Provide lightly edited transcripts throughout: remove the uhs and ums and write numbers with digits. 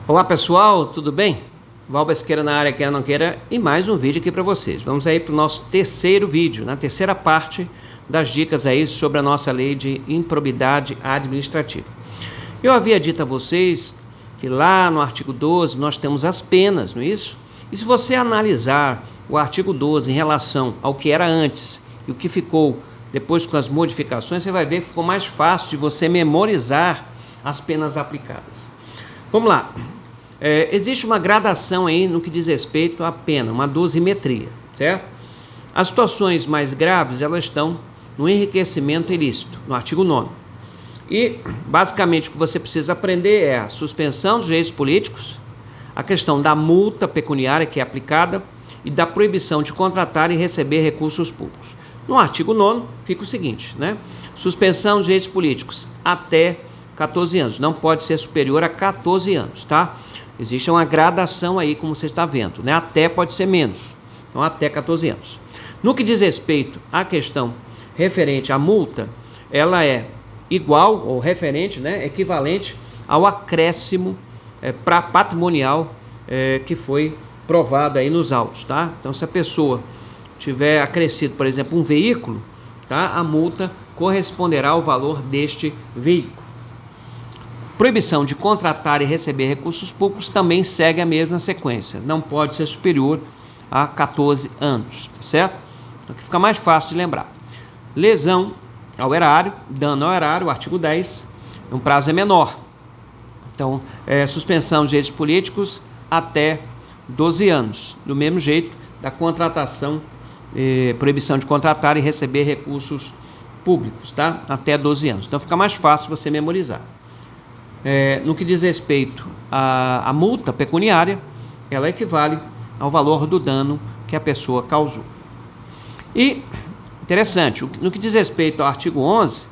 Olá pessoal, tudo bem? Valbesqueira na área, queira não queira, e mais um vídeo aqui para vocês. Vamos aí para o nosso terceiro vídeo, na terceira parte das dicas aí sobre a nossa lei de improbidade administrativa. Eu havia dito a vocês que lá no artigo 12 nós temos as penas, não é isso? E se você analisar o artigo 12 em relação ao que era antes e o que ficou depois com as modificações, você vai ver que ficou mais fácil de você memorizar as penas aplicadas. Vamos lá. Existe uma gradação aí no que diz respeito à pena, uma dosimetria, certo? As situações mais graves, elas estão no enriquecimento ilícito, no artigo 9º. E, basicamente, o que você precisa aprender é a suspensão dos direitos políticos, a questão da multa pecuniária que é aplicada e da proibição de contratar e receber recursos públicos. No artigo 9º fica o seguinte, né? Suspensão dos direitos políticos até 14 anos, não pode ser superior a 14 anos, tá? Existe uma gradação aí, como você está vendo, né? Até pode ser menos, então até 14 anos. No que diz respeito à questão referente à multa, ela é igual ou referente, né? Equivalente ao acréscimo patrimonial que foi provado aí nos autos, tá? Então, se a pessoa tiver acrescido, por exemplo, um veículo, tá? A multa corresponderá ao valor deste veículo. Proibição de contratar e receber recursos públicos também segue a mesma sequência. Não pode ser superior a 14 anos, tá certo? Então, que fica mais fácil de lembrar. Lesão ao erário, dano ao erário, o artigo 10, um prazo é menor. Então, suspensão de direitos políticos até 12 anos. Do mesmo jeito da contratação, proibição de contratar e receber recursos públicos, tá? Até 12 anos. Então, fica mais fácil você memorizar. No que diz respeito à multa pecuniária, ela equivale ao valor do dano que a pessoa causou. E, interessante, no que diz respeito ao artigo 11,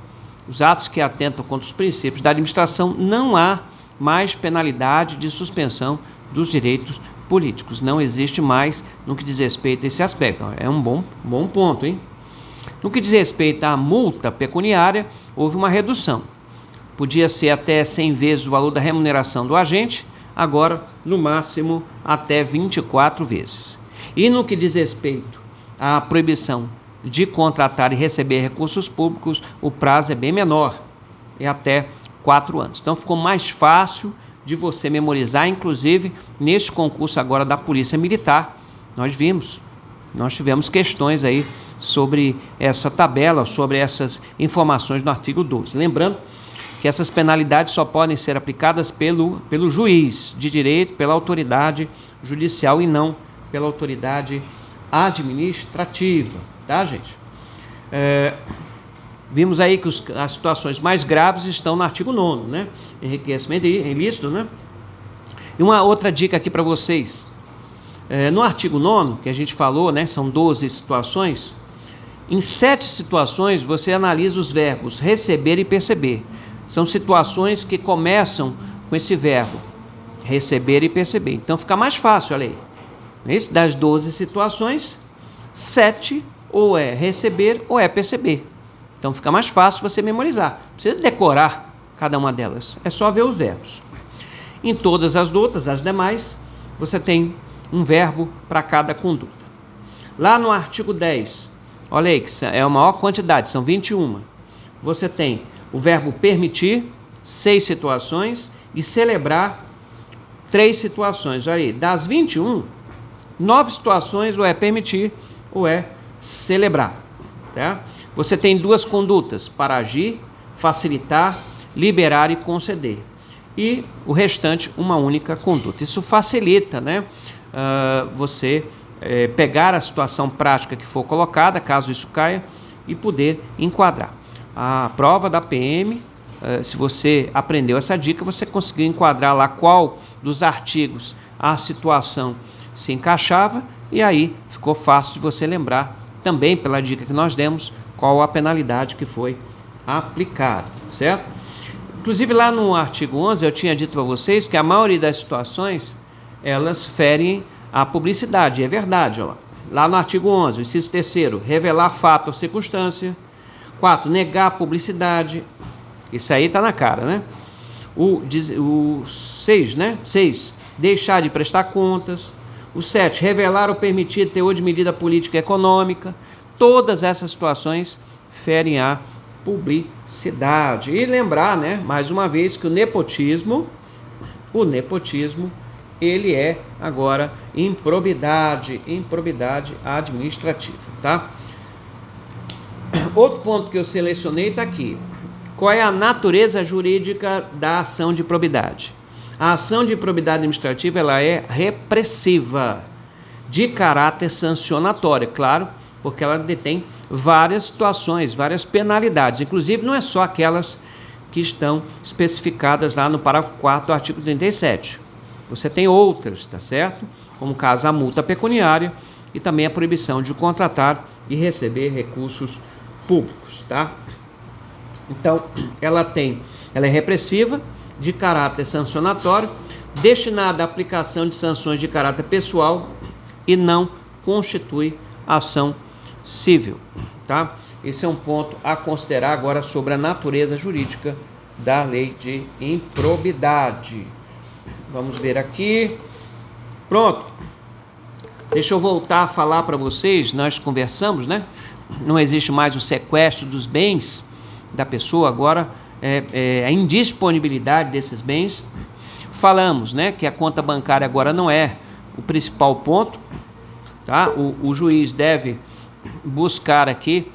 os atos que atentam contra os princípios da administração, não há mais penalidade de suspensão dos direitos políticos. Não existe mais no que diz respeito a esse aspecto. É um bom ponto, hein? No que diz respeito à multa pecuniária, houve uma redução. Podia ser até 100 vezes o valor da remuneração do agente, agora, no máximo, até 24 vezes. E no que diz respeito à proibição de contratar e receber recursos públicos, o prazo é bem menor, é até 4 anos. Então, ficou mais fácil de você memorizar, inclusive, neste concurso agora da Polícia Militar, nós tivemos questões aí sobre essa tabela, sobre essas informações no artigo 12. Lembrando que essas penalidades só podem ser aplicadas pelo juiz de direito, pela autoridade judicial e não pela autoridade administrativa, tá, gente? Vimos aí que as situações mais graves estão no artigo 9º, né? Enriquecimento ilícito, né? E uma outra dica aqui para vocês. No artigo 9º, que a gente falou, né? São 12 situações. Em 7 situações, você analisa os verbos receber e perceber. São situações que começam com esse verbo, receber e perceber. Então, fica mais fácil, olha aí. Das 12 situações, 7 ou é receber ou é perceber. Então, fica mais fácil você memorizar. Não precisa decorar cada uma delas. É só ver os verbos. Em todas as outras, as demais, você tem um verbo para cada conduta. Lá no artigo 10, olha aí, que é a maior quantidade, são 21. Você tem o verbo permitir, 6 situações, e celebrar, 3 situações. Olha aí, das 21, 9 situações ou é permitir ou é celebrar. Tá? Você tem 2 condutas, para agir, facilitar, liberar e conceder. E o restante, uma única conduta. Isso facilita, né, você pegar a situação prática que for colocada, caso isso caia, e poder enquadrar. A prova da PM, se você aprendeu essa dica, você conseguiu enquadrar lá qual dos artigos a situação se encaixava, e aí ficou fácil de você lembrar, também pela dica que nós demos, qual a penalidade que foi aplicada, certo? Inclusive lá no artigo 11 eu tinha dito para vocês que a maioria das situações, elas ferem a publicidade, é verdade, ó. Lá no artigo 11, o inciso 3º, revelar fato ou circunstância. 4, negar a publicidade. Isso aí está na cara, né? O 6, né? 6, deixar de prestar contas. O 7, revelar ou permitir teor de medida política e econômica. Todas essas situações ferem a publicidade. E lembrar, né, mais uma vez, que o nepotismo, ele é agora improbidade administrativa, tá? Outro ponto que eu selecionei está aqui. Qual é a natureza jurídica da ação de improbidade? A ação de improbidade administrativa, ela é repressiva, de caráter sancionatório, claro, porque ela detém várias situações, várias penalidades, inclusive não é só aquelas que estão especificadas lá no parágrafo 4 do artigo 37. Você tem outras, tá certo? Como caso a multa pecuniária e também a proibição de contratar e receber recursos públicos, tá? Então, ela é repressiva, de caráter sancionatório, destinada à aplicação de sanções de caráter pessoal e não constitui ação civil, tá? Esse é um ponto a considerar agora sobre a natureza jurídica da lei de improbidade. Vamos ver aqui. Pronto. Deixa eu voltar a falar para vocês. Nós conversamos, né? Não existe mais o sequestro dos bens da pessoa, agora a indisponibilidade desses bens. Falamos, né, que a conta bancária agora não é o principal ponto, tá? O juiz deve buscar aqui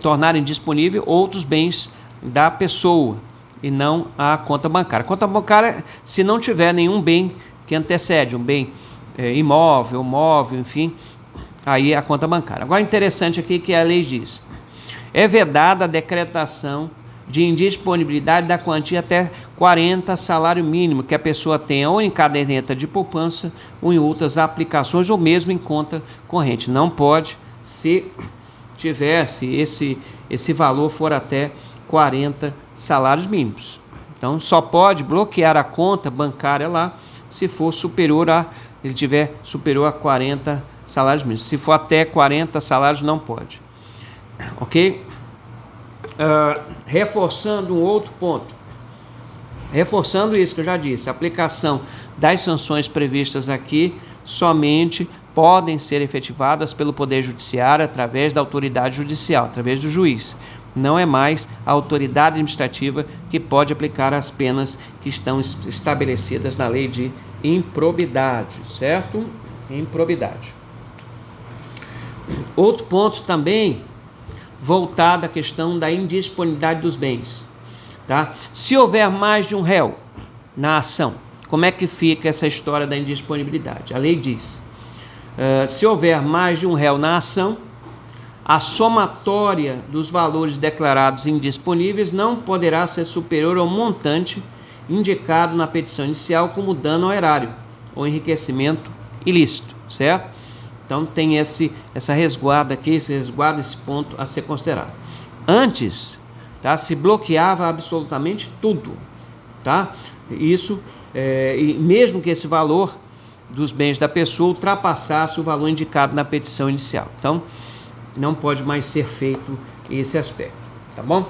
tornar indisponível outros bens da pessoa e não a conta bancária. A conta bancária, se não tiver nenhum bem que antecede, um bem imóvel, móvel, enfim, aí é a conta bancária. Agora, interessante aqui que a lei diz: é vedada a decretação de indisponibilidade da quantia até 40 salário mínimo que a pessoa tenha ou em caderneta de poupança ou em outras aplicações ou mesmo em conta corrente. Não pode, se tivesse esse valor for até 40 salários mínimos. Então só pode bloquear a conta bancária lá se for ele tiver superior a 40 salários mínimos. Se for até 40 salários, não pode. Ok? Reforçando um outro ponto, reforçando isso que eu já disse, a aplicação das sanções previstas aqui somente podem ser efetivadas pelo Poder Judiciário através da autoridade judicial, através do juiz. Não é mais a autoridade administrativa que pode aplicar as penas que estão estabelecidas na lei de improbidade, certo? Improbidade. Outro ponto também voltado à questão da indisponibilidade dos bens, tá? Se houver mais de um réu na ação, como é que fica essa história da indisponibilidade? A lei diz: se houver mais de um réu na ação, a somatória dos valores declarados indisponíveis não poderá ser superior ao montante indicado na petição inicial como dano ao erário ou enriquecimento ilícito, certo? Então tem essa resguarda aqui, esse ponto a ser considerado. Antes, tá, se bloqueava absolutamente tudo, tá? Isso, e mesmo que esse valor dos bens da pessoa ultrapassasse o valor indicado na petição inicial. Então, não pode mais ser feito esse aspecto, tá bom?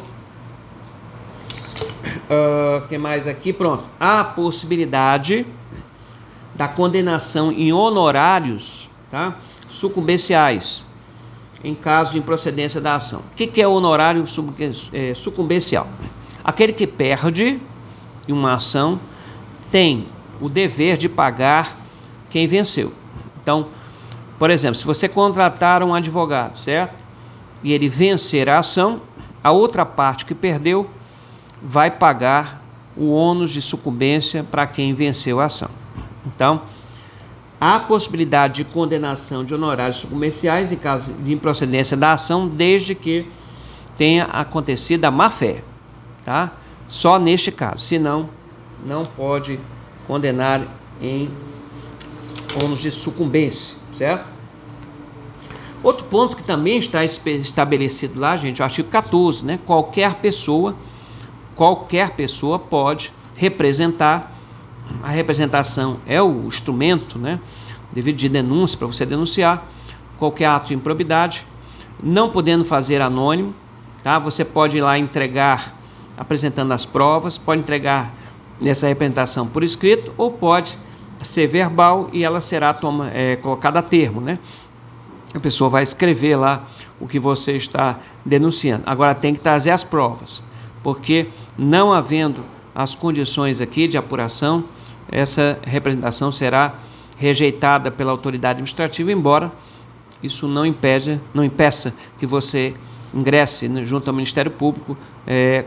Que mais aqui? Pronto. Há a possibilidade da condenação em honorários, tá, sucumbenciais, em caso de improcedência da ação. O que é o honorário sucumbencial? Aquele que perde em uma ação tem o dever de pagar quem venceu. Então, por exemplo, se você contratar um advogado, certo? E ele vencer a ação, a outra parte que perdeu vai pagar o ônus de sucumbência para quem venceu a ação. Então, há possibilidade de condenação de honorários sucumbenciais em caso de improcedência da ação, desde que tenha acontecido a má-fé, tá? Só neste caso, senão não pode condenar em ônus de sucumbência, certo? Outro ponto que também está estabelecido lá, gente, o artigo 14, né? Qualquer pessoa pode representar. A representação é o instrumento, né, devido de denúncia para você denunciar qualquer ato de improbidade, não podendo fazer anônimo, tá? Você pode ir lá entregar apresentando as provas, pode entregar essa representação por escrito ou pode ser verbal e ela será colocada a termo, né? A pessoa vai escrever lá o que você está denunciando. Agora tem que trazer as provas, porque não havendo as condições aqui de apuração, essa representação será rejeitada pela autoridade administrativa, embora isso não impeça que você ingresse junto ao Ministério Público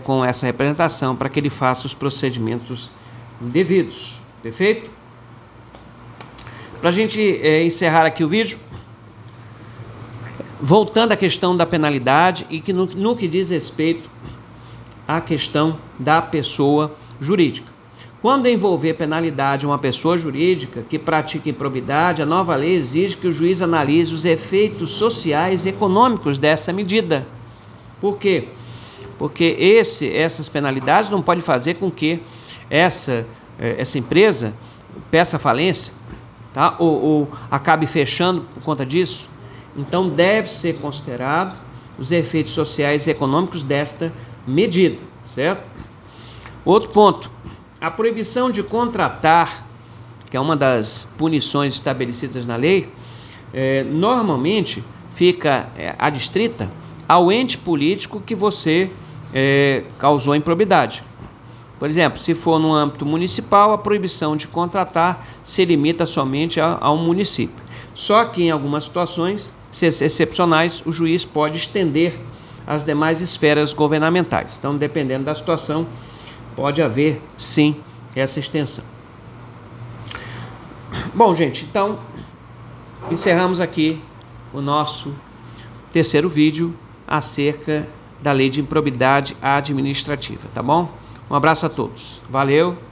com essa representação para que ele faça os procedimentos devidos. Perfeito? Para a gente encerrar aqui o vídeo, voltando à questão da penalidade e que no que diz respeito à questão da pessoa jurídica. Quando envolver penalidade uma pessoa jurídica que pratica improbidade, a nova lei exige que o juiz analise os efeitos sociais e econômicos dessa medida. Por quê? Porque essas penalidades não podem fazer com que essa empresa peça falência, tá? ou acabe fechando por conta disso. Então deve ser considerado os efeitos sociais e econômicos desta medida, certo? Outro ponto, a proibição de contratar, que é uma das punições estabelecidas na lei, normalmente fica adstrita ao ente político que você causou improbidade. Por exemplo, se for no âmbito municipal, a proibição de contratar se limita somente ao município. Só que em algumas situações excepcionais, o juiz pode estender às demais esferas governamentais. Então, dependendo da situação, pode haver, sim, essa extensão. Bom, gente, então, encerramos aqui o nosso terceiro vídeo acerca da lei de improbidade administrativa, tá bom? Um abraço a todos. Valeu!